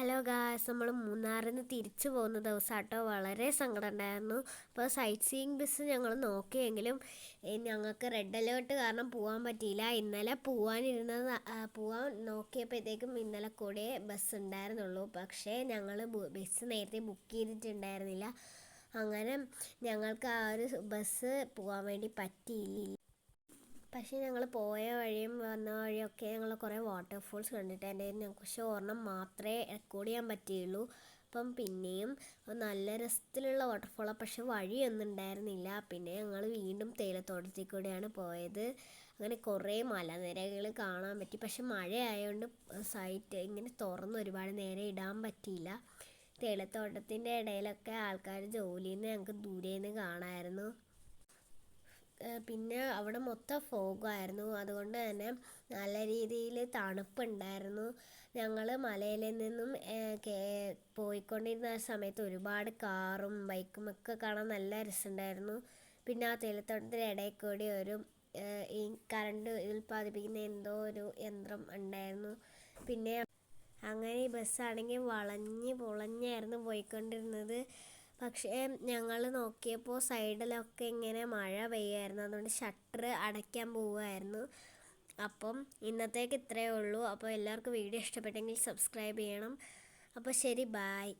Hello guys, നമ്മൾ മൂന്നാറിൽ നിന്ന് തിരിച്ചു പോകുന്ന ദിവസമാട്ടോ. വളരെ സങ്കടം ഉണ്ടായിരുന്നു. അപ്പോൾ സൈറ്റ് സീയിങ് ബസ് ഞങ്ങൾ നോക്കിയെങ്കിലും ഞങ്ങൾക്ക് റെഡ് അലേർട്ട് കാരണം പോകാൻ പറ്റിയില്ല. ഇന്നലെ പോകാൻ നോക്കിയപ്പോഴത്തേക്കും ഇന്നലെ കൂടെ ബസ് ഉണ്ടായിരുന്നുള്ളൂ. പക്ഷേ ഞങ്ങൾ ബസ് നേരത്തെ ബുക്ക് ചെയ്തിട്ടുണ്ടായിരുന്നില്ല. അങ്ങനെ ഞങ്ങൾക്ക് ആ ഒരു ബസ് പോകാൻ വേണ്ടി പറ്റിയില്ല. പക്ഷേ ഞങ്ങൾ പോയ വഴിയും വന്ന വഴിയൊക്കെ ഞങ്ങൾ കുറേ വാട്ടർഫോൾസ് കണ്ടിട്ടുണ്ടായിരുന്നു. പക്ഷേ ഒരെണ്ണം മാത്രമേ റെക്കോർഡ് ചെയ്യാൻ പറ്റിയുള്ളൂ. അപ്പം പിന്നെയും നല്ല രസത്തിലുള്ള വാട്ടർഫോളാണ്, പക്ഷെ വഴിയൊന്നും ഉണ്ടായിരുന്നില്ല. പിന്നെ ഞങ്ങൾ വീണ്ടും തേയിലത്തോട്ടത്തിൽ കൂടെയാണ് പോയത്. അങ്ങനെ കുറേ മലനിരകൾ കാണാൻ പറ്റി. പക്ഷെ മഴയായതുകൊണ്ട് സൈറ്റ് ഇങ്ങനെ തുറന്ന് ഒരുപാട് നേരം ഇടാൻ പറ്റിയില്ല. തേയിലത്തോട്ടത്തിൻ്റെ ഇടയിലൊക്കെ ആൾക്കാർ ജോലി ചെയ്യുന്നത് ഞങ്ങൾക്ക് ദൂരേന്ന് കാണാമായിരുന്നു. പിന്നെ അവിടെ മൊത്തം ഫോഗായിരുന്നു, അതുകൊണ്ട് തന്നെ നല്ല രീതിയിൽ തണുപ്പുണ്ടായിരുന്നു. ഞങ്ങൾ മലയിൽ നിന്നും പോയിക്കൊണ്ടിരുന്ന സമയത്ത് ഒരുപാട് കാറും ബൈക്കും ഒക്കെ കാണാൻ നല്ല രസമുണ്ടായിരുന്നു. പിന്നെ ആ തേയിലത്തോട്ടത്തിൻ്റെ ഇടയിൽ കൂടി ഈ കറണ്ട് ഉൽപ്പാദിപ്പിക്കുന്ന എന്തോ ഒരു യന്ത്രം ഉണ്ടായിരുന്നു. പിന്നെ അങ്ങനെ ഈ ബസ്സാണെങ്കിൽ വളഞ്ഞ് പൊളഞ്ഞായിരുന്നു പോയിക്കൊണ്ടിരുന്നത്. പക്ഷേ ഞങ്ങൾ നോക്കിയപ്പോൾ സൈഡിലൊക്കെ ഇങ്ങനെ മഴ പെയ്യുമായിരുന്നു. അതുകൊണ്ട് ഷട്ടർ അടയ്ക്കാൻ പോവുമായിരുന്നു. അപ്പം ഇന്നത്തേക്ക് ഇത്രയേ ഉള്ളൂ. അപ്പോൾ എല്ലാവർക്കും വീഡിയോ ഇഷ്ടപ്പെട്ടെങ്കിൽ സബ്സ്ക്രൈബ് ചെയ്യണം. അപ്പോൾ ശരി, ബായ്.